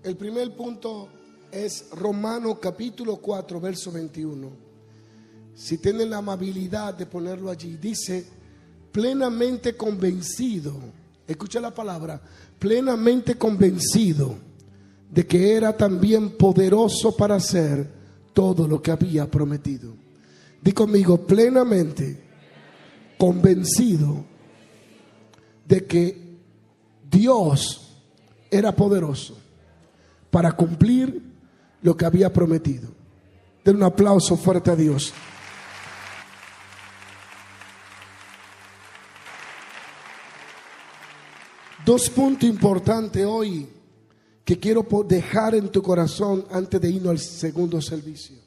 El primer punto es Romanos capítulo 4, verso 21. Si tienen la amabilidad de ponerlo allí, dice: plenamente convencido, escucha la palabra, plenamente convencido de que era también poderoso para hacer todo lo que había prometido. Di conmigo: plenamente convencido de que Dios era poderoso para cumplir lo que había prometido. Den un aplauso fuerte a Dios. Dos puntos importantes hoy que quiero dejar en tu corazón antes de irnos al segundo servicio.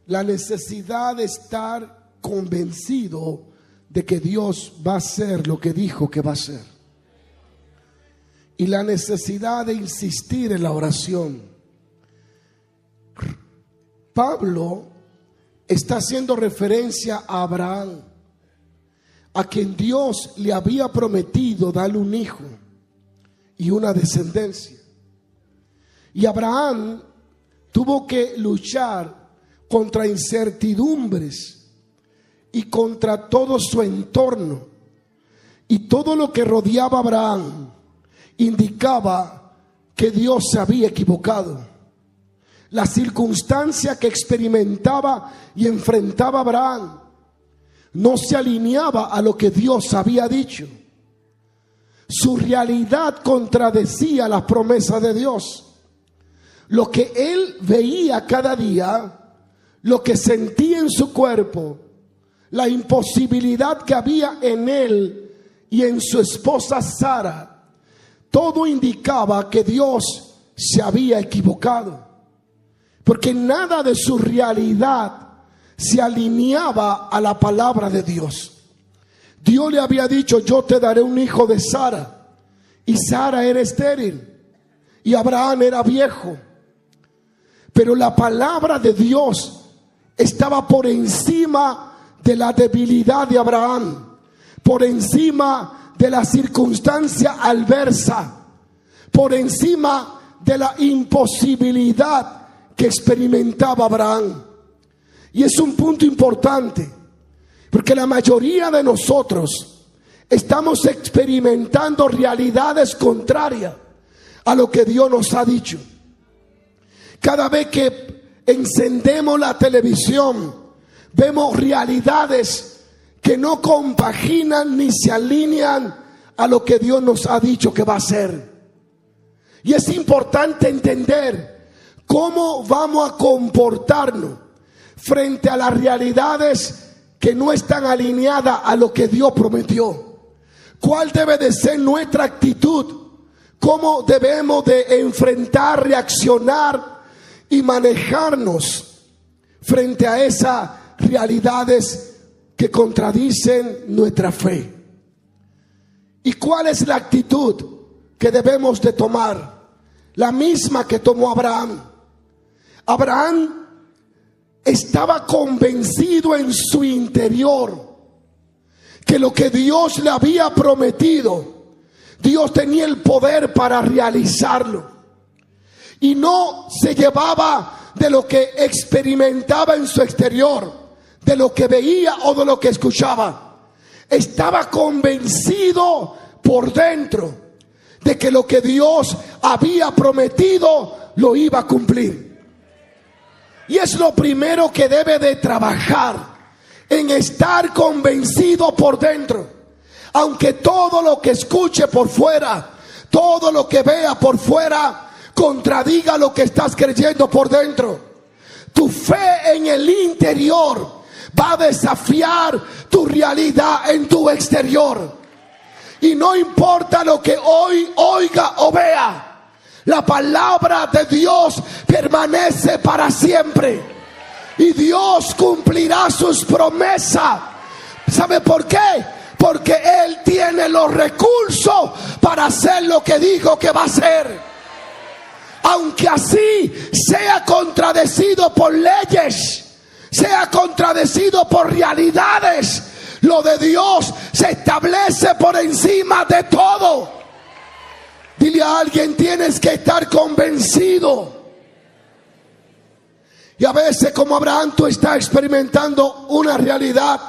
La necesidad de estar convencido de que Dios va a hacer lo que dijo que va a hacer. Y la necesidad de insistir en la oración. Pablo está haciendo referencia a Abraham, a quien Dios le había prometido darle un hijo y una descendencia. Y Abraham tuvo que luchar contra incertidumbres y contra todo su entorno. Y todo lo que rodeaba a Abraham indicaba que Dios se había equivocado. La circunstancia que experimentaba y enfrentaba Abraham no se alineaba a lo que Dios había dicho. Su realidad contradecía las promesas de Dios. Lo que él veía cada día, lo que sentía en su cuerpo, la imposibilidad que había en él y en su esposa Sara, todo indicaba que Dios se había equivocado, porque nada de su realidad se alineaba a la palabra de Dios. Dios le había dicho: yo te daré un hijo de Sara, y Sara era estéril y Abraham era viejo. Pero la palabra de Dios estaba por encima de la debilidad de Abraham, por encima de la circunstancia adversa, por encima de la imposibilidad que experimentaba Abraham. Y es un punto importante, porque la mayoría de nosotros estamos experimentando realidades contrarias a lo que Dios nos ha dicho. Cada vez que encendemos la televisión, vemos realidades que no compaginan ni se alinean a lo que Dios nos ha dicho que va a hacer. Y es importante entender cómo vamos a comportarnos frente a las realidades que no están alineadas a lo que Dios prometió. ¿Cuál debe de ser nuestra actitud? ¿Cómo debemos de enfrentar, reaccionar y manejarnos frente a esas realidades que contradicen nuestra fe? ¿Y cuál es la actitud que debemos de tomar? La misma que tomó Abraham. Abraham estaba convencido en su interior que lo que Dios le había prometido, Dios tenía el poder para realizarlo. Y no se llevaba de lo que experimentaba en su exterior, de lo que veía o de lo que escuchaba. Estaba convencido por dentro de que lo que Dios había prometido lo iba a cumplir. Y es lo primero que debe de trabajar, en estar convencido por dentro. Aunque todo lo que escuche por fuera, todo lo que vea por fuera, contradiga lo que estás creyendo por dentro, tu fe en el interior va a desafiar tu realidad en tu exterior. Y no importa lo que hoy oiga o vea, la palabra de Dios permanece para siempre. Y Dios cumplirá sus promesas. ¿Sabe por qué? Porque Él tiene los recursos para hacer lo que dijo que va a hacer. Aunque así sea contradecido por leyes, sea contradecido por realidades, lo de Dios se establece por encima de todo. Dile a alguien, tienes que estar convencido. Y a veces, como Abraham, tú estás experimentando una realidad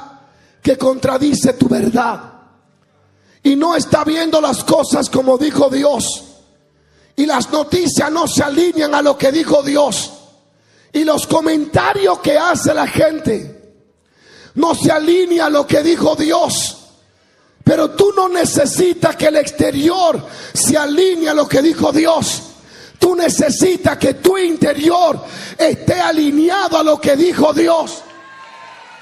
que contradice tu verdad. Y no está viendo las cosas como dijo Dios. Y las noticias no se alinean a lo que dijo Dios. Y los comentarios que hace la gente no se alinean a lo que dijo Dios. Pero tú no necesitas que el exterior se alinee a lo que dijo Dios. Tú necesitas que tu interior esté alineado a lo que dijo Dios.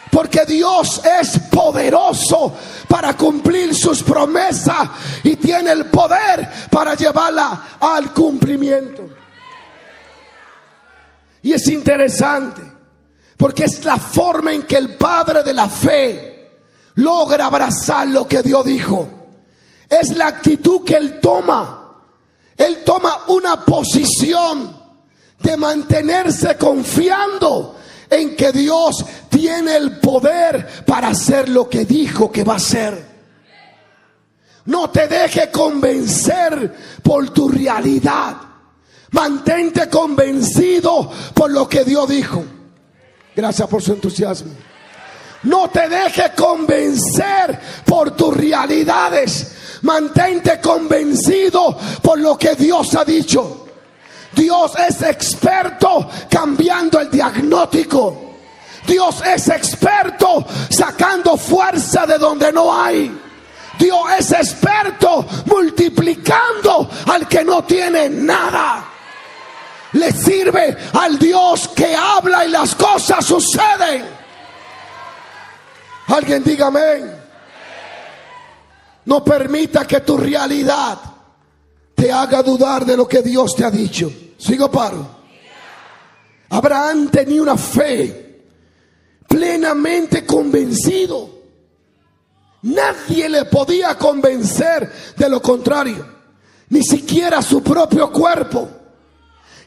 Porque Dios es poderoso para cumplir sus promesas y tiene el poder para llevarla al cumplimiento. Y es interesante porque es la forma en que el padre de la fe logra abrazar lo que Dios dijo. Es la actitud que él toma. Él toma una posición de mantenerse confiando en que Dios tiene el poder para hacer lo que dijo que va a hacer. No te dejes convencer por tu realidad. Mantente convencido por lo que Dios dijo. Gracias por su entusiasmo. No te dejes convencer por tus realidades. Mantente convencido por lo que Dios ha dicho. Dios es experto cambiando el diagnóstico. Dios es experto sacando fuerza de donde no hay. Dios es experto multiplicando al que no tiene nada. Le sirve al Dios que habla y las cosas suceden. Alguien diga amén. No permita que tu realidad te haga dudar de lo que Dios te ha dicho. Sigo paro. Abraham tenía una fe plenamente convencido. Nadie le podía convencer de lo contrario. Ni siquiera su propio cuerpo,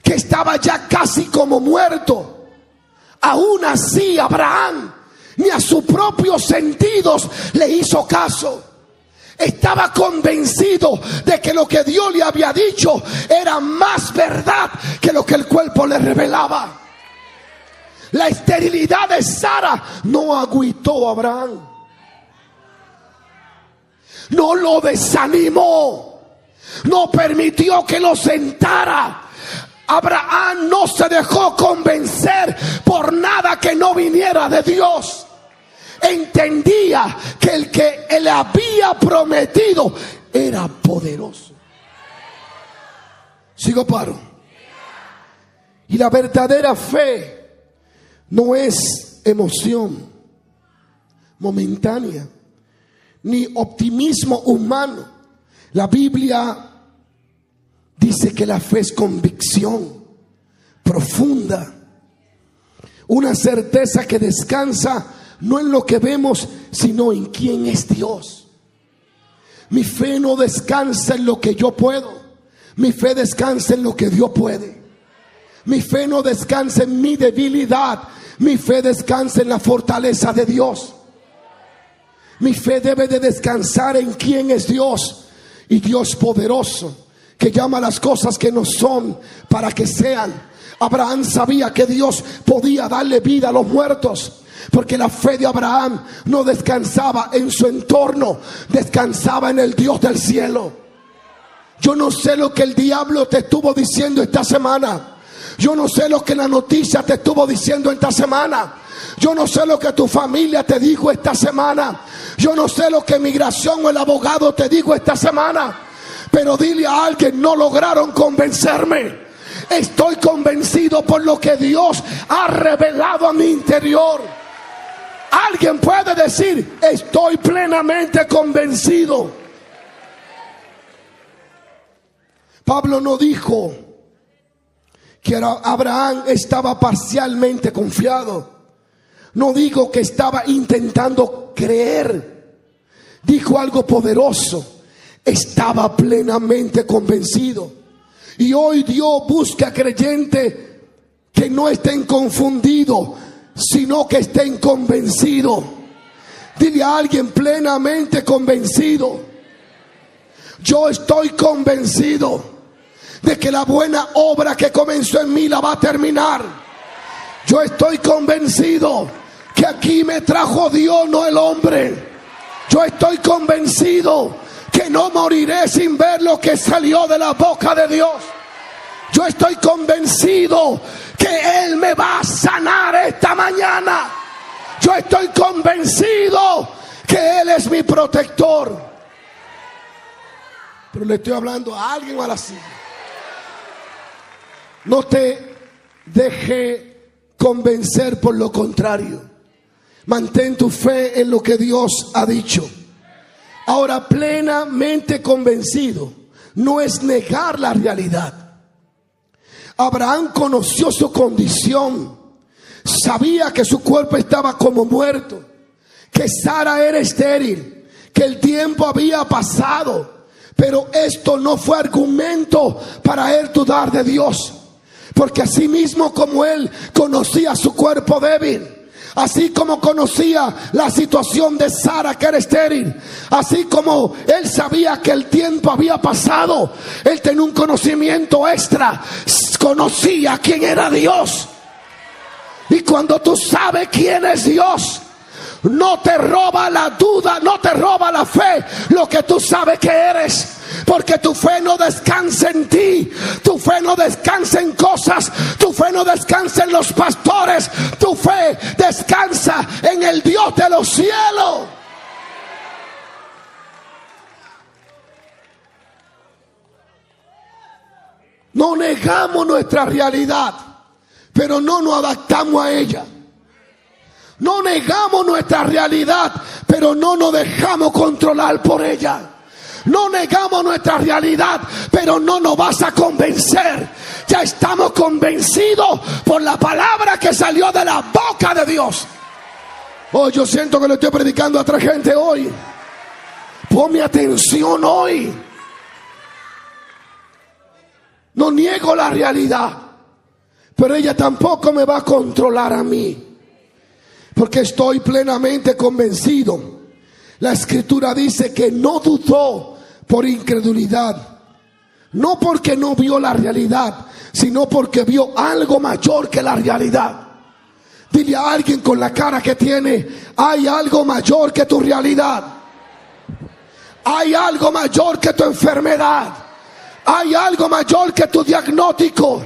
que estaba ya casi como muerto. Aún así Abraham ni a sus propios sentidos le hizo caso. Estaba convencido de que lo que Dios le había dicho era más verdad que lo que el cuerpo le revelaba. La esterilidad de Sara no agüitó a Abraham. No lo desanimó. No permitió que lo sentara. Abraham no se dejó convencer por nada que no viniera de Dios. Entendía que el que le había prometido era poderoso. Sigo paro. Y la verdadera fe no es emoción momentánea ni optimismo humano. La Biblia dice que la fe es convicción profunda, una certeza que descansa no en lo que vemos, sino en quién es Dios. Mi fe no descansa en lo que yo puedo. Mi fe descansa en lo que Dios puede. Mi fe no descansa en mi debilidad. Mi fe descansa en la fortaleza de Dios. Mi fe debe de descansar en quién es Dios. Y Dios poderoso, que llama las cosas que no son para que sean. Abraham sabía que Dios podía darle vida a los muertos, porque la fe de Abraham no descansaba en su entorno, descansaba en el Dios del cielo. Yo no sé lo que el diablo te estuvo diciendo esta semana. Yo no sé lo que la noticia te estuvo diciendo esta semana. Yo no sé lo que tu familia te dijo esta semana. Yo no sé lo que migración o el abogado te dijo esta semana. Pero dile a alguien: no lograron convencerme. Estoy convencido por lo que Dios ha revelado a mi interior. Alguien puede decir: estoy plenamente convencido. Pablo no dijo que Abraham estaba parcialmente confiado. No digo que estaba intentando creer. Dijo algo poderoso: estaba plenamente convencido. Y hoy Dios busca creyentes que no estén confundidos, sino que estén convencidos. Dile a alguien: plenamente convencido. Yo estoy convencido de que la buena obra que comenzó en mí la va a terminar. Yo estoy convencido que aquí me trajo Dios, no el hombre. Yo estoy convencido que no moriré sin ver lo que salió de la boca de Dios. Yo estoy convencido que Él me va a sanar esta mañana. Yo estoy convencido que Él es mi protector. Pero le estoy hablando a alguien o a la silla. No te deje convencer por lo contrario. Mantén tu fe en lo que Dios ha dicho. Ahora, plenamente convencido no es negar la realidad. Abraham conoció su condición. Sabía que su cuerpo estaba como muerto, que Sara era estéril, que el tiempo había pasado. Pero esto no fue argumento para él dudar de Dios. Porque así mismo como él conocía su cuerpo débil, así como conocía la situación de Sara, que era estéril, así como él sabía que el tiempo había pasado, él tenía un conocimiento extra. Conocía quién era Dios. Y cuando tú sabes quién es Dios, no te roba la duda, no te roba la fe, lo que tú sabes que eres. Porque tu fe no descansa en ti, tu fe no descansa en cosas, tu fe no descansa en los pastores, tu fe descansa en el Dios de los cielos. No negamos nuestra realidad, pero no nos adaptamos a ella. No negamos nuestra realidad, pero no nos dejamos controlar por ella. No negamos nuestra realidad, pero no nos vas a convencer. Ya estamos convencidos por la palabra que salió de la boca de Dios. Oh, yo siento que le estoy predicando a otra gente hoy. Ponme atención hoy. No niego la realidad, pero ella tampoco me va a controlar a mí. Porque estoy plenamente convencido. La Escritura dice que no dudó por incredulidad. No porque no vio la realidad, sino porque vio algo mayor que la realidad. Dile a alguien con la cara que tiene: hay algo mayor que tu realidad. Hay algo mayor que tu enfermedad. Hay algo mayor que tu diagnóstico.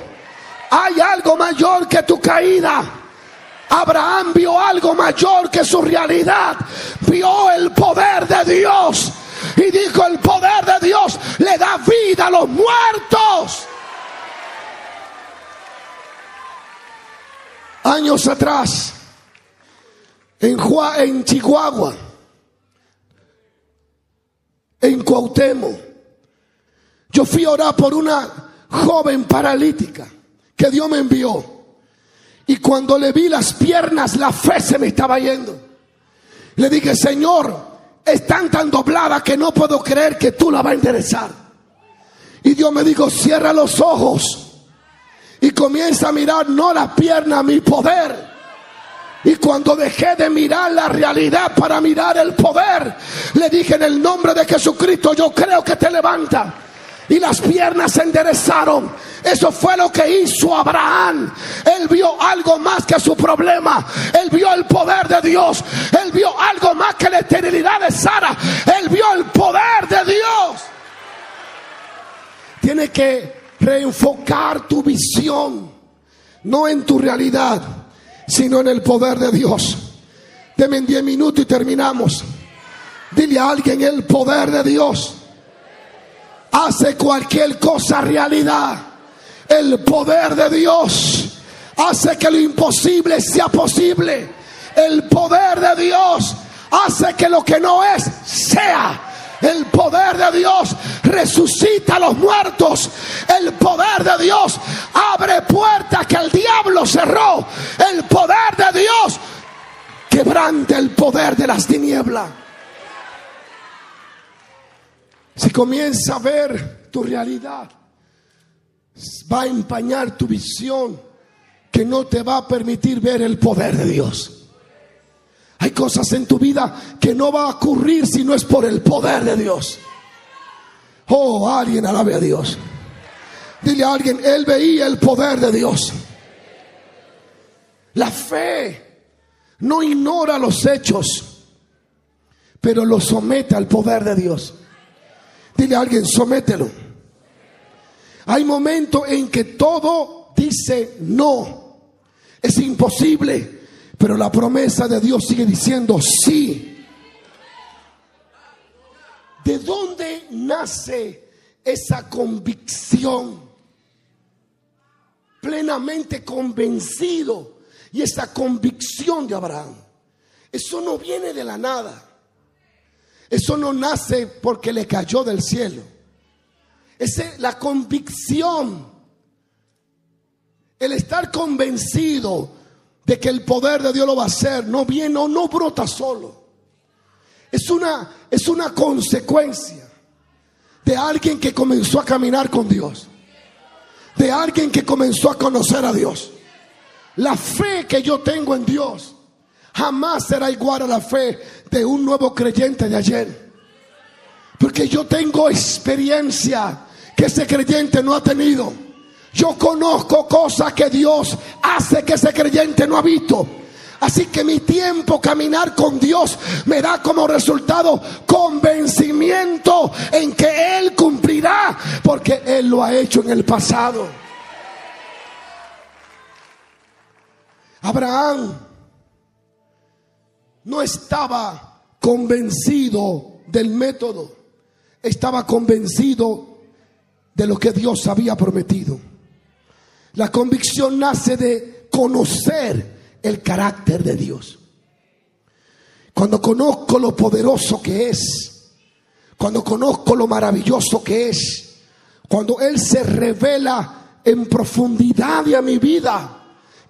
Hay algo mayor que tu caída. Abraham vio algo mayor que su realidad. Vio el poder de Dios y dijo: el poder de Dios le da vida a los muertos. Años atrás, en Chihuahua, en Cuauhtémoc, yo fui a orar por una joven paralítica que Dios me envió. Y cuando le vi las piernas, la fe se me estaba yendo. Le dije: Señor, están tan dobladas que no puedo creer que tú la vas a enderezar. Y Dios me dijo: cierra los ojos y comienza a mirar no la pierna, mi poder. Y cuando dejé de mirar la realidad para mirar el poder, le dije: en el nombre de Jesucristo, yo creo que te levanta. Y las piernas se enderezaron. Eso fue lo que hizo Abraham. Él vio algo más que su problema. Él vio el poder de Dios. Él vio algo más que la esterilidad de Sara. Él vio el poder de Dios. Tienes que reenfocar tu visión, no en tu realidad, sino en el poder de Dios. Deme en 10 minutos y terminamos. Dile a alguien: el poder de Dios hace cualquier cosa realidad. El poder de Dios hace que lo imposible sea posible. El poder de Dios hace que lo que no es sea. El poder de Dios resucita a los muertos. El poder de Dios abre puertas que el diablo cerró. El poder de Dios quebranta el poder de las tinieblas. Si comienza a ver tu realidad, va a empañar tu visión, que no te va a permitir ver el poder de Dios. Hay cosas en tu vida que no va a ocurrir si no es por el poder de Dios. Oh, alguien alabe a Dios. Dile a alguien, él veía el poder de Dios. La fe no ignora los hechos, pero los somete al poder de Dios. Dile a alguien, somételo. Hay momentos en que todo dice no, es imposible, pero la promesa de Dios sigue diciendo sí. ¿De dónde nace esa convicción? Plenamente convencido. Y esa convicción de Abraham, eso no viene de la nada. Eso no nace porque le cayó del cielo. La convicción, el estar convencido de que el poder de Dios lo va a hacer, no viene o no brota solo. Es una consecuencia de alguien que comenzó a caminar con Dios, de alguien que comenzó a conocer a Dios. La fe que yo tengo en Dios jamás será igual a la fe de un nuevo creyente de ayer, porque yo tengo experiencia que ese creyente no ha tenido. Yo conozco cosas que Dios hace que ese creyente no ha visto. Así que mi tiempo caminar con Dios me da como resultado convencimiento en que Él cumplirá, porque Él lo ha hecho en el pasado. Abraham no estaba convencido del método, estaba convencido de lo que Dios había prometido. La convicción nace de conocer el carácter de Dios. Cuando conozco lo poderoso que es, cuando conozco lo maravilloso que es, cuando Él se revela en profundidad a mi vida,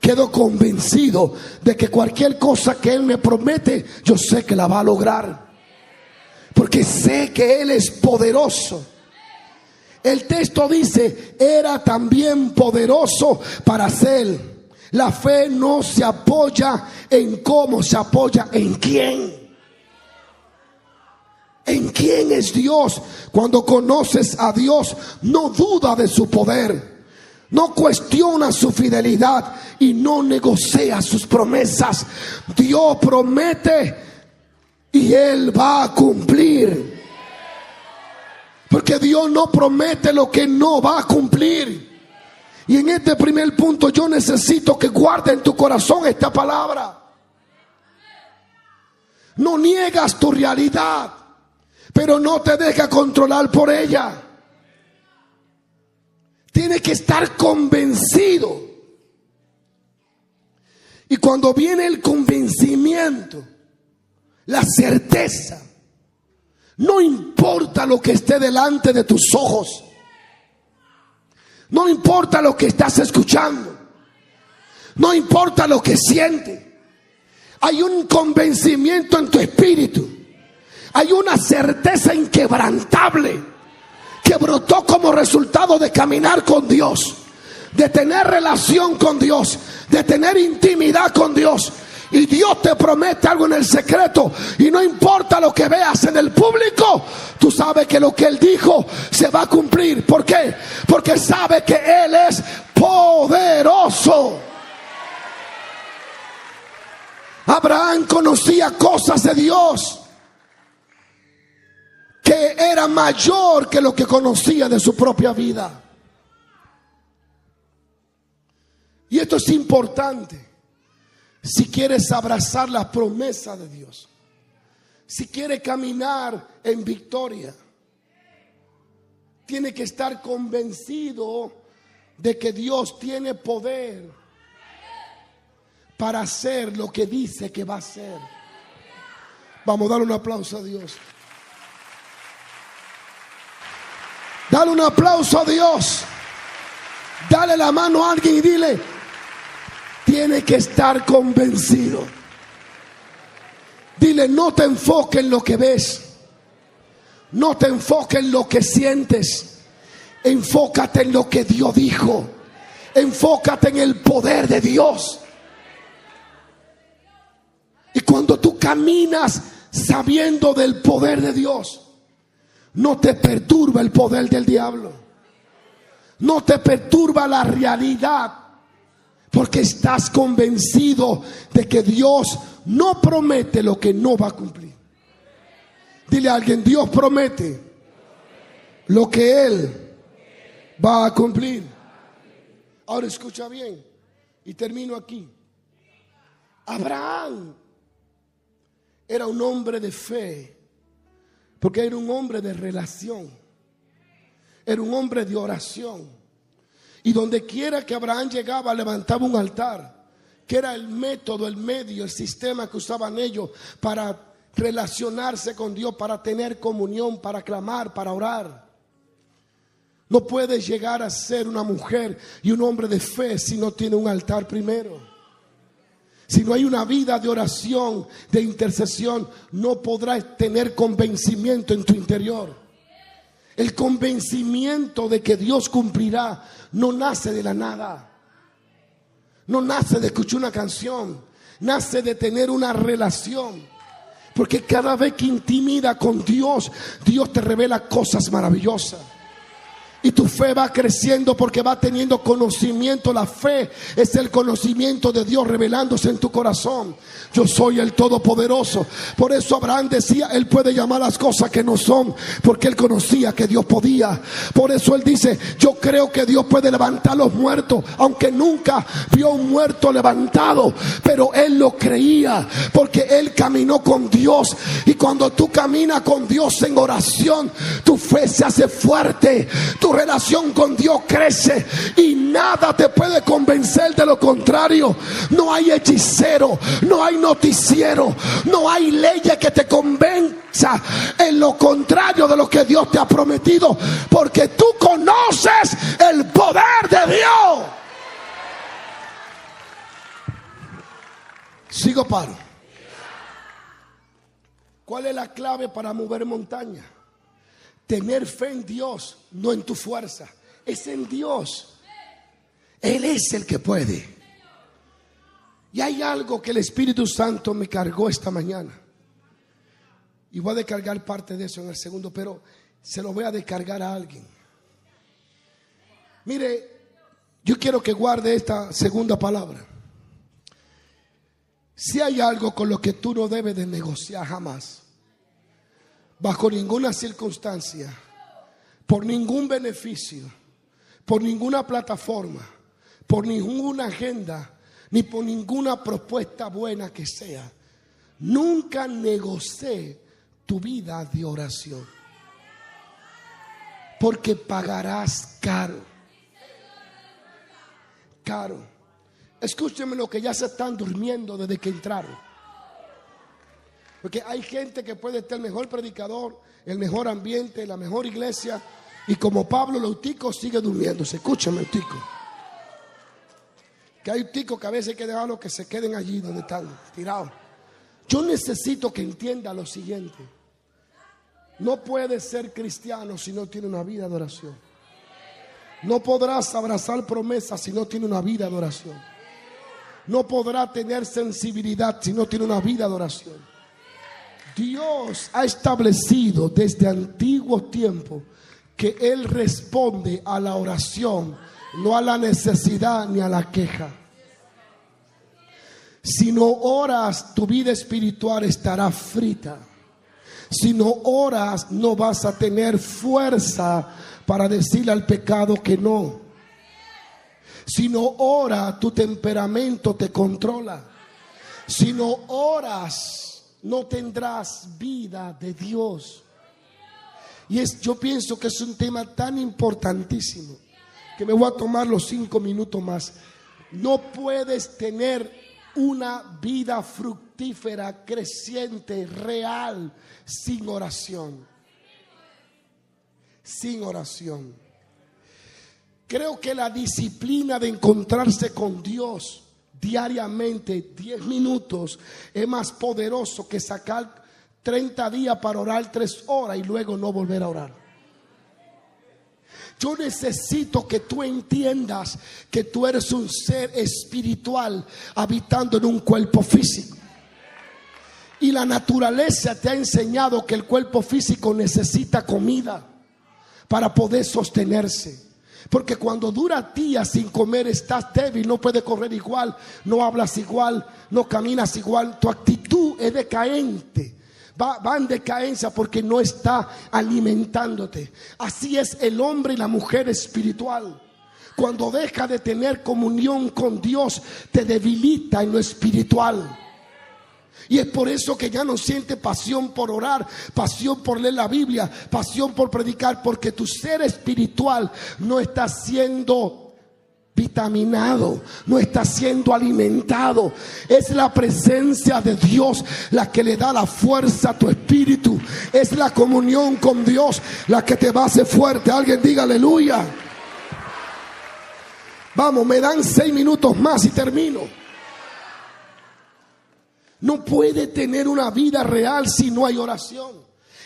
quedo convencido de que cualquier cosa que Él me promete, yo sé que la va a lograr, porque sé que Él es poderoso. El texto dice, era también poderoso para hacer. La fe no se apoya en cómo, se apoya en quién. ¿En quién es Dios? Cuando conoces a Dios, no duda de su poder, no cuestiona su fidelidad y no negocia sus promesas. Dios promete y Él va a cumplir, porque Dios no promete lo que no va a cumplir. Y en este primer punto yo necesito que guarde en tu corazón esta palabra. No niegas tu realidad, pero no te dejas controlar por ella. Tienes que estar convencido. Y cuando viene el convencimiento, la certeza, no importa lo que esté delante de tus ojos, no importa lo que estás escuchando, no importa lo que sientes, hay un convencimiento en tu espíritu, hay una certeza inquebrantable que brotó como resultado de caminar con Dios, de tener relación con Dios, de tener intimidad con Dios. Y Dios te promete algo en el secreto, y no importa lo que veas en el público, tú sabes que lo que Él dijo se va a cumplir. ¿Por qué? Porque sabe que Él es poderoso. Abraham conocía cosas de Dios que era mayor que lo que conocía de su propia vida. Y esto es importante si quieres abrazar la promesa de Dios, si quieres caminar en victoria. Tiene que estar convencido de que Dios tiene poder para hacer lo que dice que va a hacer. Vamos a darle un aplauso a Dios. Dale un aplauso a Dios. Dale la mano a alguien y dile: tiene que estar convencido. Dile: no te enfoques en lo que ves, no te enfoques en lo que sientes, enfócate en lo que Dios dijo, enfócate en el poder de Dios. Y cuando tú caminas sabiendo del poder de Dios, no te perturba el poder del diablo. No te perturba la realidad, porque estás convencido de que Dios no promete lo que no va a cumplir. Dile a alguien: Dios promete lo que Él va a cumplir. Ahora escucha bien y termino aquí. Abraham era un hombre de fe, porque era un hombre de relación, era un hombre de oración. Y donde quiera que Abraham llegaba, levantaba un altar, que era el método, el medio, el sistema que usaban ellos para relacionarse con Dios, para tener comunión, para clamar, para orar. No puedes llegar a ser una mujer y un hombre de fe si no tiene un altar primero. Si no hay una vida de oración, de intercesión, no podrás tener convencimiento en tu interior. El convencimiento de que Dios cumplirá no nace de la nada. No nace de escuchar una canción. Nace de tener una relación. Porque cada vez que intimida con Dios, Dios te revela cosas maravillosas. Y tu fe va creciendo porque va teniendo conocimiento. La fe es el conocimiento de Dios revelándose en tu corazón. Yo soy el Todopoderoso. Por eso Abraham decía: Él puede llamar las cosas que no son, porque él conocía que Dios podía. Por eso él dice: yo creo que Dios puede levantar los muertos, aunque nunca vio un muerto levantado, pero él lo creía porque él caminó con Dios. Y cuando tú caminas con Dios en oración, tu fe se hace fuerte, tu relación con Dios crece y nada te puede convencer de lo contrario. No hay hechicero, no hay noticiero, no hay leyes que te convenza en lo contrario de lo que Dios te ha prometido, porque tú conoces el poder de Dios. Sigo, paro. ¿Cuál es la clave para mover montaña? Tener fe en Dios, no en tu fuerza. Es en Dios. Él es el que puede. Y hay algo que el Espíritu Santo me cargó esta mañana. Y voy a descargar parte de eso en el segundo, pero se lo voy a descargar a alguien. Mire, yo quiero que guarde esta segunda palabra. Si hay algo con lo que tú no debes de negociar jamás, bajo ninguna circunstancia, por ningún beneficio, por ninguna plataforma, por ninguna agenda, ni por ninguna propuesta buena que sea, nunca negocié tu vida de oración, porque pagarás caro. Caro. Escúchenme lo que ya se están durmiendo desde que entraron. Porque hay gente que puede ser el mejor predicador, el mejor ambiente, la mejor iglesia, y como Pablo, los ticos sigue durmiéndose. Escúchame, el tico. Que hay ticos que a veces hay que dejarlos que se queden allí donde están, tirados. Yo necesito que entienda lo siguiente. No puedes ser cristiano si no tienes una vida de oración. No podrás abrazar promesas si no tienes una vida de oración. No podrás tener sensibilidad si no tienes una vida de oración. Dios ha establecido desde antiguo tiempo que Él responde a la oración, no a la necesidad ni a la queja. Si no oras, tu vida espiritual estará frita. Si no oras, no vas a tener fuerza para decirle al pecado que no. Si no oras, tu temperamento te controla. Si no oras, no tendrás vida de Dios. Y yo pienso que es un tema tan importantísimo que me voy a tomar los 5 minutos más. No puedes tener una vida fructífera, creciente, real, sin oración. Sin oración. Creo que la disciplina de encontrarse con Dios diariamente, 10 minutos, es más poderoso que sacar 30 días para orar 3 horas y luego no volver a orar. Yo necesito que tú entiendas que tú eres un ser espiritual habitando en un cuerpo físico. Y la naturaleza te ha enseñado que el cuerpo físico necesita comida para poder sostenerse. Porque cuando dura días sin comer estás débil, no puedes correr igual, no hablas igual, no caminas igual. Tu actitud es decaente, va en decadencia porque no está alimentándote. Así es el hombre y la mujer espiritual. Cuando deja de tener comunión con Dios, te debilita en lo espiritual. Y es por eso que ya no siente pasión por orar, pasión por leer la Biblia, pasión por predicar, porque tu ser espiritual no está siendo vitaminado, no está siendo alimentado. Es la presencia de Dios la que le da la fuerza a tu espíritu. Es la comunión con Dios la que te va a hacer fuerte. Alguien diga aleluya. Vamos, me dan 6 minutos más y termino. No puede tener una vida real si no hay oración.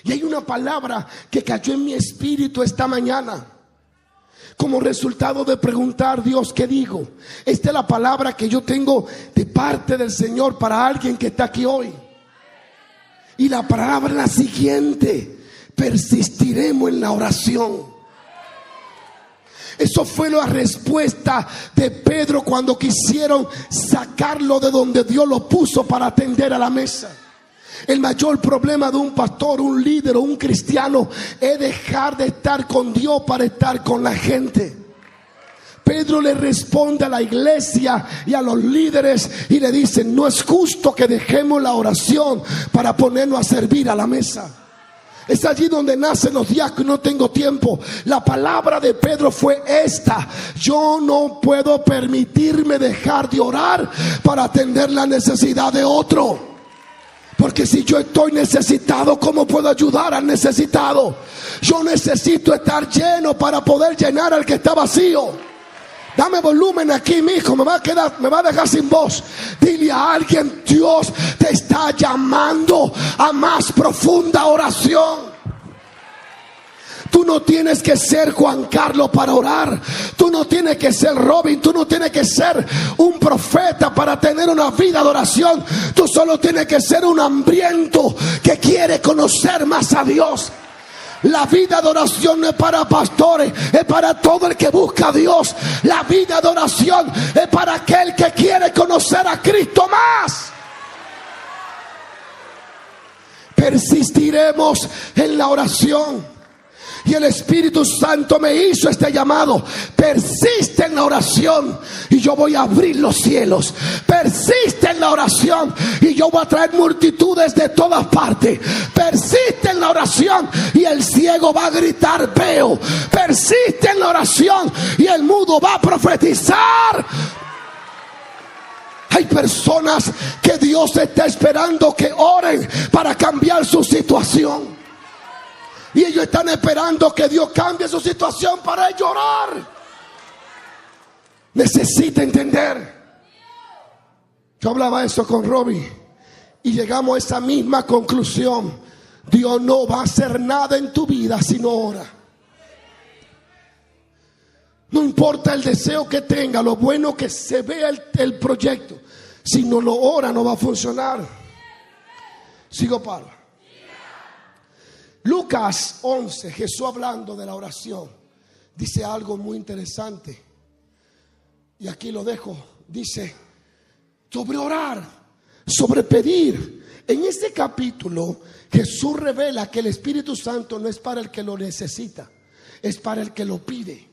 Y hay una palabra que cayó en mi espíritu esta mañana, como resultado de preguntar: Dios, ¿qué digo? Esta es la palabra que yo tengo de parte del Señor para alguien que está aquí hoy. Y la palabra es la siguiente: persistiremos en la oración. Eso fue la respuesta de Pedro cuando quisieron sacarlo de donde Dios lo puso para atender a la mesa. El mayor problema de un pastor, un líder o un cristiano es dejar de estar con Dios para estar con la gente. Pedro le responde a la iglesia y a los líderes y le dice: no es justo que dejemos la oración para ponernos a servir a la mesa. Es allí donde nacen los diáconos. No tengo tiempo. La palabra de Pedro fue esta: yo no puedo permitirme dejar de orar para atender la necesidad de otro. Porque si yo estoy necesitado, ¿cómo puedo ayudar al necesitado? Yo necesito estar lleno para poder llenar al que está vacío. Dame volumen aquí, mi hijo, me va a dejar sin voz. Dile a alguien: Dios te está llamando a más profunda oración. Tú no tienes que ser Juan Carlos para orar. Tú no tienes que ser Robin. Tú no tienes que ser un profeta para tener una vida de oración. Tú solo tienes que ser un hambriento que quiere conocer más a Dios. La vida de oración no es para pastores, es para todo el que busca a Dios. La vida de oración es para aquel que quiere conocer a Cristo más. Persistiremos en la oración. Y el Espíritu Santo me hizo este llamado: persiste en la oración y yo voy a abrir los cielos. Persiste en la oración y yo voy a traer multitudes de todas partes. Persiste en la oración y el ciego va a gritar: veo. Persiste en la oración y el mudo va a profetizar. Hay personas que Dios está esperando que oren para cambiar su situación. Y ellos están esperando que Dios cambie su situación para ellos orar. Necesita entender. Yo hablaba eso con Robbie y llegamos a esa misma conclusión: Dios no va a hacer nada en tu vida si no ora. No importa el deseo que tenga, lo bueno que se vea el proyecto, si no lo ora no va a funcionar. Sigo para Lucas 11, Jesús hablando de la oración, dice algo muy interesante. Y aquí lo dejo. Dice sobre orar, sobre pedir. En este capítulo Jesús revela que el Espíritu Santo no es para el que lo necesita, es para el que lo pide.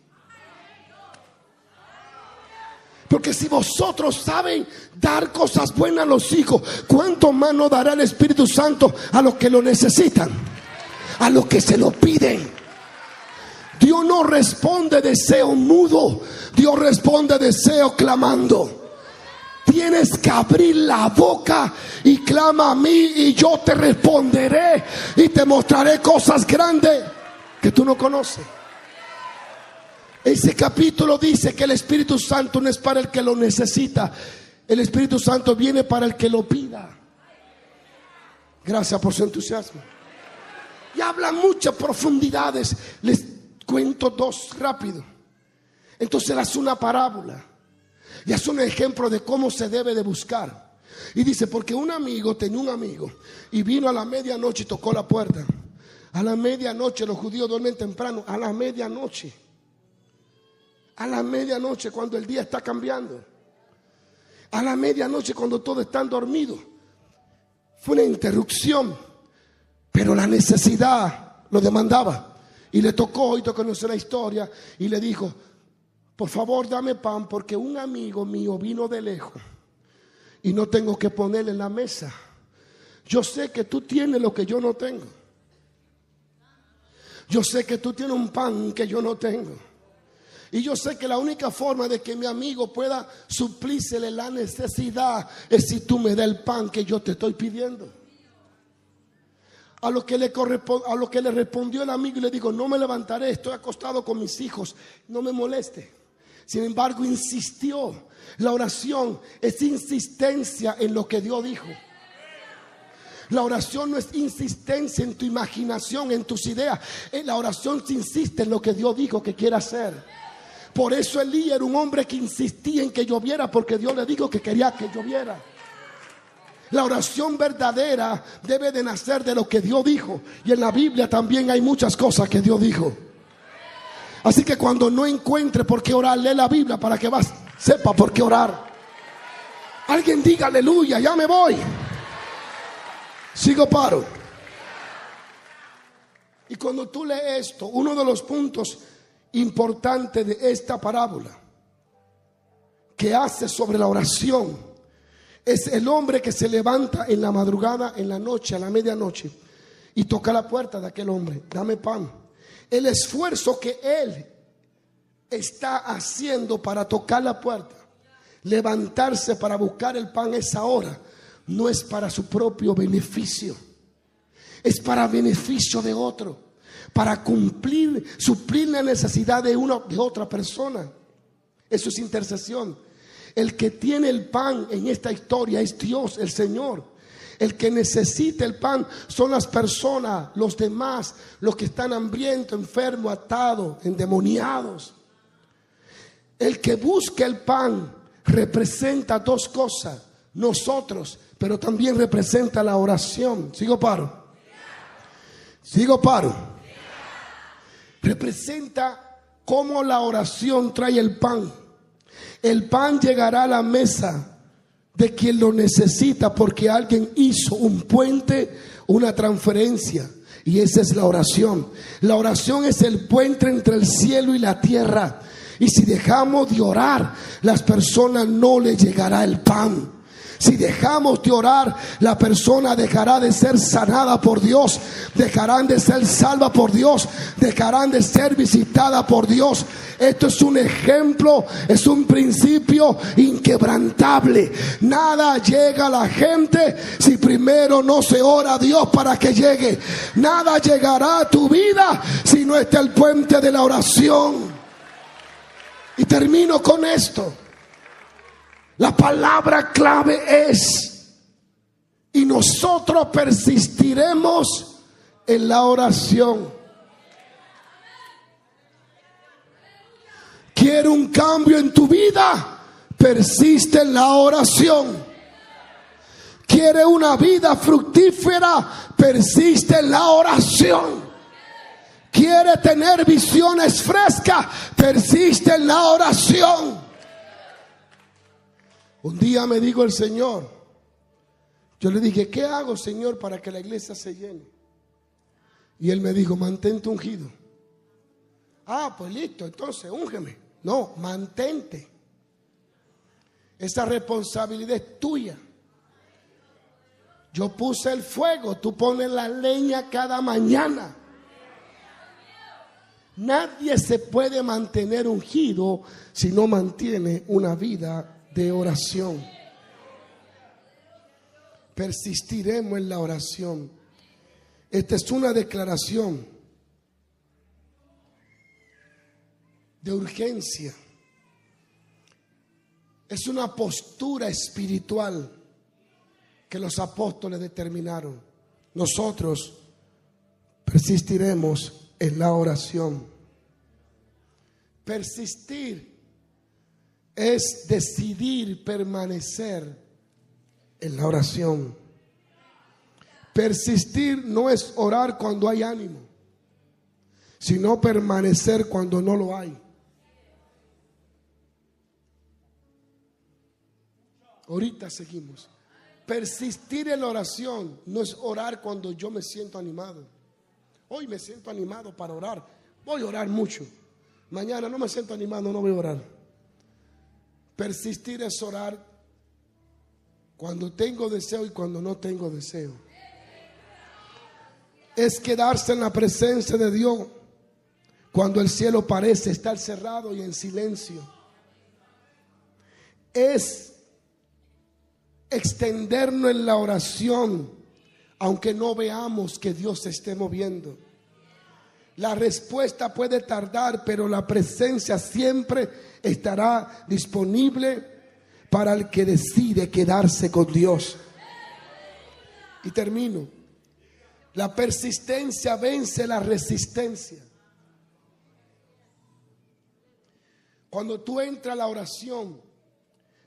Porque si vosotros saben dar cosas buenas a los hijos, ¿cuánto más no dará el Espíritu Santo a los que lo necesitan? A los que se lo piden. Dios no responde deseo mudo, Dios responde deseo clamando. Tienes que abrir la boca y clama a mí y yo te responderé y te mostraré cosas grandes que tú no conoces. Ese capítulo dice que el Espíritu Santo no es para el que lo necesita, el Espíritu Santo viene para el que lo pida. Gracias por su entusiasmo. Y habla muchas profundidades. Les cuento 2 rápido. Entonces él hace una parábola y hace un ejemplo de cómo se debe de buscar. Y dice, porque un amigo tenía un amigo y vino a la medianoche y tocó la puerta. A la medianoche, los judíos duermen temprano. A la medianoche. A la medianoche, cuando el día está cambiando. A la medianoche, cuando todos están dormidos. Fue una interrupción, pero la necesidad lo demandaba. Y le tocó, y conoce la historia, y le dijo, por favor dame pan, porque un amigo mío vino de lejos y no tengo que ponerle en la mesa. Yo sé que tú tienes lo que yo no tengo. Yo sé que tú tienes un pan que yo no tengo. Y yo sé que la única forma de que mi amigo pueda suplírsele la necesidad es si tú me das el pan que yo te estoy pidiendo. A lo que le respondió el amigo y le dijo, no me levantaré, estoy acostado con mis hijos, no me moleste. Sin embargo, insistió. La oración es insistencia en lo que Dios dijo. La oración no es insistencia en tu imaginación, en tus ideas. La oración se insiste en lo que Dios dijo que quiere hacer. Por eso Elías era un hombre que insistía en que lloviera, porque Dios le dijo que quería que lloviera. La oración verdadera debe de nacer de lo que Dios dijo. Y en la Biblia también hay muchas cosas que Dios dijo. Así que cuando no encuentre por qué orar, lee la Biblia para que sepa por qué orar. Alguien diga aleluya, ya me voy. Sigo paro. Y cuando tú lees esto, uno de los puntos importantes de esta parábola que hace sobre la oración es el hombre que se levanta en la madrugada, en la noche, a la medianoche, y toca la puerta de aquel hombre. Dame pan. El esfuerzo que él está haciendo para tocar la puerta, levantarse para buscar el pan esa hora, no es para su propio beneficio, es para beneficio de otro, para suplir la necesidad de otra persona. Eso es intercesión. El que tiene el pan en esta historia es Dios, el Señor. El que necesita el pan son las personas, los demás, los que están hambrientos, enfermos, atados, endemoniados. El que busca el pan representa dos cosas, nosotros, pero también representa la oración. Sigo paro. Representa cómo la oración trae el pan. El pan llegará a la mesa de quien lo necesita, porque alguien hizo un puente, una transferencia, y esa es la oración. La oración es el puente entre el cielo y la tierra, y si dejamos de orar, las personas no les llegará el pan. Si dejamos de orar, la persona dejará de ser sanada por Dios, dejarán de ser salva por Dios, dejarán de ser visitada por Dios. Esto es un ejemplo, es un principio inquebrantable. Nada llega a la gente si primero no se ora a Dios para que llegue. Nada llegará a tu vida si no está el puente de la oración. Y termino con esto. La palabra clave es, y nosotros persistiremos en la oración. ¿Quiere un cambio en tu vida? Persiste en la oración. ¿Quiere una vida fructífera? Persiste en la oración. ¿Quiere tener visiones frescas? Persiste en la oración. Un día me dijo el Señor, yo le dije, ¿qué hago, Señor, para que la iglesia se llene? Y Él me dijo, mantente ungido. Ah, pues listo, entonces úngeme. No, mantente. Esa responsabilidad es tuya. Yo puse el fuego, tú pones la leña cada mañana. Nadie se puede mantener ungido si no mantiene una vida de oración. Persistiremos en la oración. Esta es una declaración de urgencia. Es una postura espiritual que los apóstoles determinaron. Nosotros persistiremos en la oración. Persistir es decidir permanecer en la oración. Persistir no es orar cuando hay ánimo, sino permanecer cuando no lo hay. Ahorita seguimos. Persistir en la oración no es orar cuando yo me siento animado. Hoy me siento animado para orar. Voy a orar mucho. Mañana no me siento animado, no voy a orar. Persistir es orar cuando tengo deseo y cuando no tengo deseo. Es quedarse en la presencia de Dios cuando el cielo parece estar cerrado y en silencio. Es extendernos en la oración, aunque no veamos que Dios se esté moviendo. La respuesta puede tardar, pero la presencia siempre estará disponible para el que decide quedarse con Dios. Y termino. La persistencia vence la resistencia. Cuando tú entras a la oración,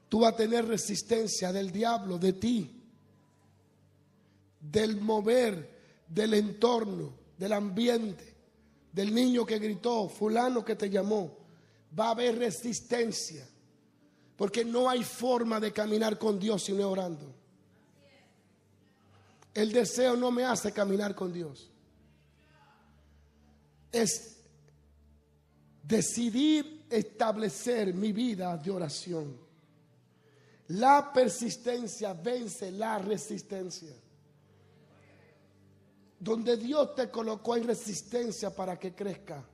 tú vas a tener resistencia del diablo, de ti, del mover, del entorno, del ambiente, del niño que gritó, fulano que te llamó. Va a haber resistencia, porque no hay forma de caminar con Dios si no es orando. El deseo no me hace caminar con Dios. Es decidir establecer mi vida de oración. La persistencia vence la resistencia. Donde Dios te colocó hay resistencia para que crezca.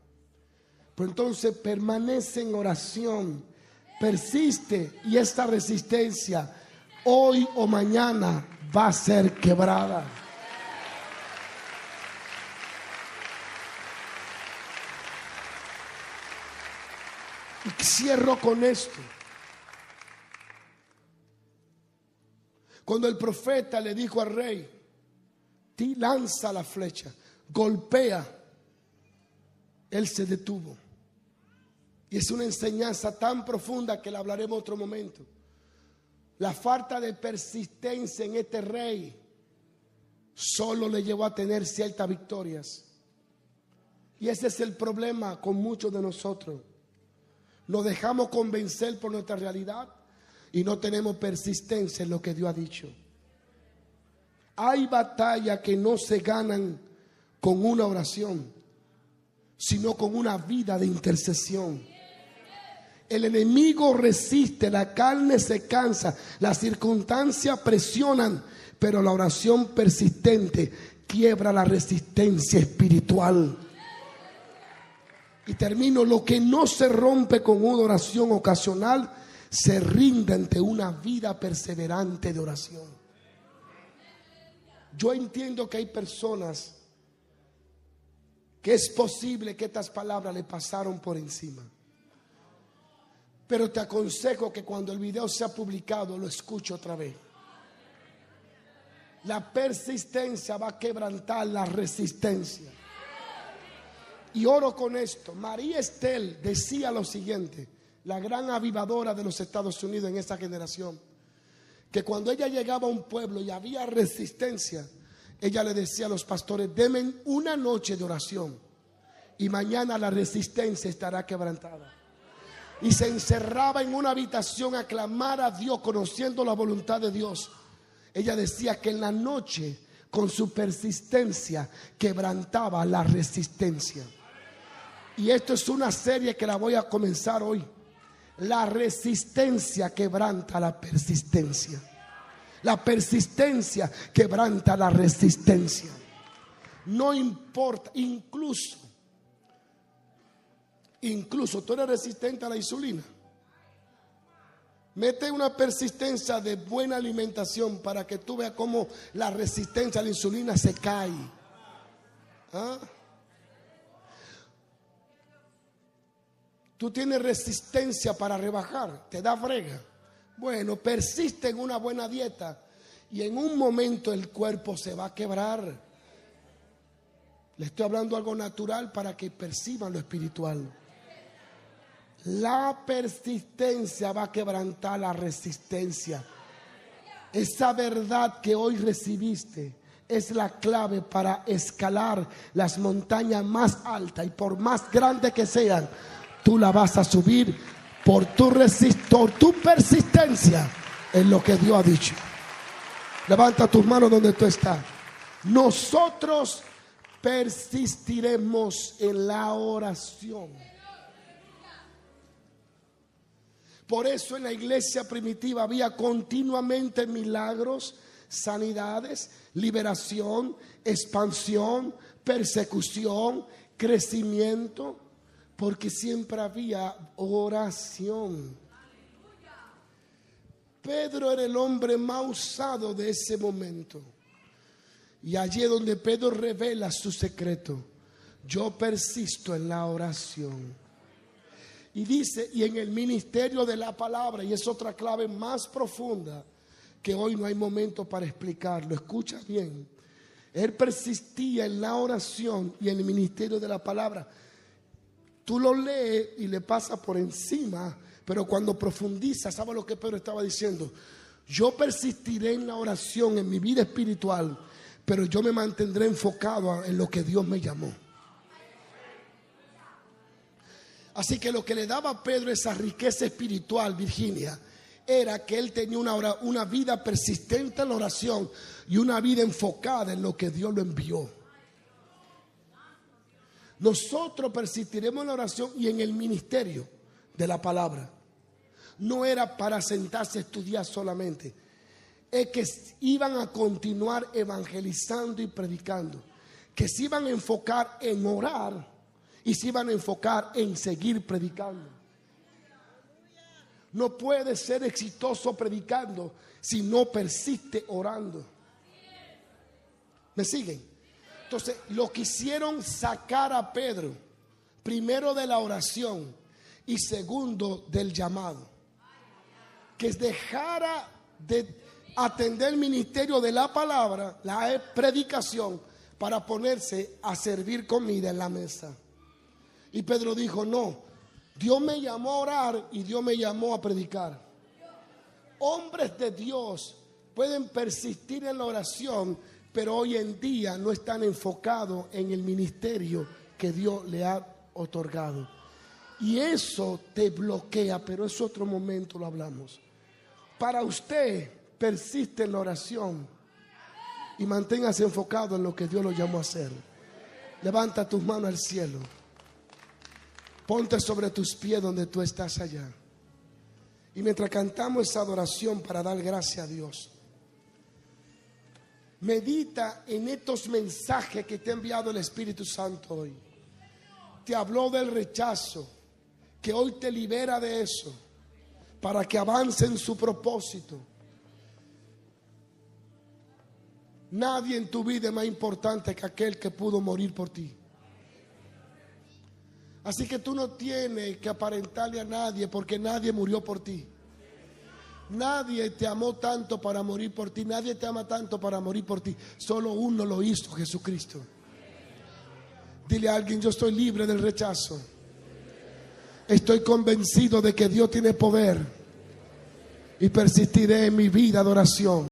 Pero entonces permanece en oración, persiste, y esta resistencia hoy o mañana va a ser quebrada. Y cierro con esto. Cuando el profeta le dijo al rey, ti lanza la flecha, golpea, él se detuvo. Y es una enseñanza tan profunda que la hablaremos en otro momento. La falta de persistencia en este rey solo le llevó a tener ciertas victorias. Y ese es el problema con muchos de nosotros. Nos dejamos convencer por nuestra realidad y no tenemos persistencia en lo que Dios ha dicho. Hay batallas que no se ganan con una oración, sino con una vida de intercesión. El enemigo resiste, la carne se cansa, las circunstancias presionan, pero la oración persistente quiebra la resistencia espiritual. Y termino, lo que no se rompe con una oración ocasional, se rinde ante una vida perseverante de oración. Yo entiendo que hay personas que es posible que estas palabras le pasaron por encima. Pero te aconsejo que cuando el video sea publicado lo escuche otra vez. La persistencia va a quebrantar la resistencia. Y oro con esto. María Estel decía lo siguiente, la gran avivadora de los Estados Unidos en esta generación, que cuando ella llegaba a un pueblo y había resistencia, ella le decía a los pastores, denme una noche de oración y mañana la resistencia estará quebrantada. Y se encerraba en una habitación a clamar a Dios, conociendo la voluntad de Dios. Ella decía que en la noche, con su persistencia, quebrantaba la resistencia. Y esto es una serie que la voy a comenzar hoy. La resistencia quebranta la persistencia. La persistencia quebranta la resistencia. No importa, incluso tú eres resistente a la insulina. Mete una persistencia de buena alimentación para que tú veas cómo la resistencia a la insulina se cae. ¿Ah? Tú tienes resistencia para rebajar, te da brega. Bueno, persiste en una buena dieta y en un momento el cuerpo se va a quebrar. Le estoy hablando algo natural para que perciban lo espiritual. La persistencia va a quebrantar la resistencia. Esa verdad que hoy recibiste es la clave para escalar las montañas más altas, y por más grandes que sean, tú la vas a subir por tu persistencia en lo que Dios ha dicho. Levanta tus manos donde tú estás. Nosotros persistiremos en la oración. Por eso en la iglesia primitiva había continuamente milagros, sanidades, liberación, expansión, persecución, crecimiento, porque siempre había oración. Pedro era el hombre más usado de ese momento. Y allí es donde Pedro revela su secreto. Yo persisto en la oración. Y dice, y en el ministerio de la palabra, y es otra clave más profunda que hoy no hay momento para explicarlo. Escucha bien. Él persistía en la oración y en el ministerio de la palabra. Tú lo lees y le pasa por encima, pero cuando profundiza, ¿sabe lo que Pedro estaba diciendo? Yo persistiré en la oración, en mi vida espiritual, pero yo me mantendré enfocado en lo que Dios me llamó. Así que lo que le daba a Pedro esa riqueza espiritual, Virginia, era que él tenía una vida persistente en la oración y una vida enfocada en lo que Dios lo envió. Nosotros persistiremos en la oración y en el ministerio de la palabra. No era para sentarse a estudiar solamente. Es que iban a continuar evangelizando y predicando. Que se iban a enfocar en orar y se iban a enfocar en seguir predicando. No puede ser exitoso predicando si no persiste orando. ¿Me siguen? Entonces lo quisieron sacar a Pedro, primero de la oración y segundo del llamado. Que dejara de atender el ministerio de la palabra, la predicación, para ponerse a servir comida en la mesa. Y Pedro dijo, no, Dios me llamó a orar y Dios me llamó a predicar. Hombres de Dios pueden persistir en la oración, pero hoy en día no están enfocados en el ministerio que Dios le ha otorgado. Y eso te bloquea, pero es otro momento, lo hablamos. Para usted, persiste en la oración y manténgase enfocado en lo que Dios lo llamó a hacer. Levanta tus manos al cielo. Ponte sobre tus pies donde tú estás allá. Y mientras cantamos esa adoración para dar gracias a Dios, medita en estos mensajes que te ha enviado el Espíritu Santo hoy. Te habló del rechazo, que hoy te libera de eso, para que avance en su propósito. Nadie en tu vida es más importante que aquel que pudo morir por ti. Así que tú no tienes que aparentarle a nadie, porque nadie murió por ti. Nadie te amó tanto para morir por ti. Nadie te ama tanto para morir por ti. Solo uno lo hizo, Jesucristo. Dile a alguien, yo estoy libre del rechazo. Estoy convencido de que Dios tiene poder y persistiré en mi vida de oración.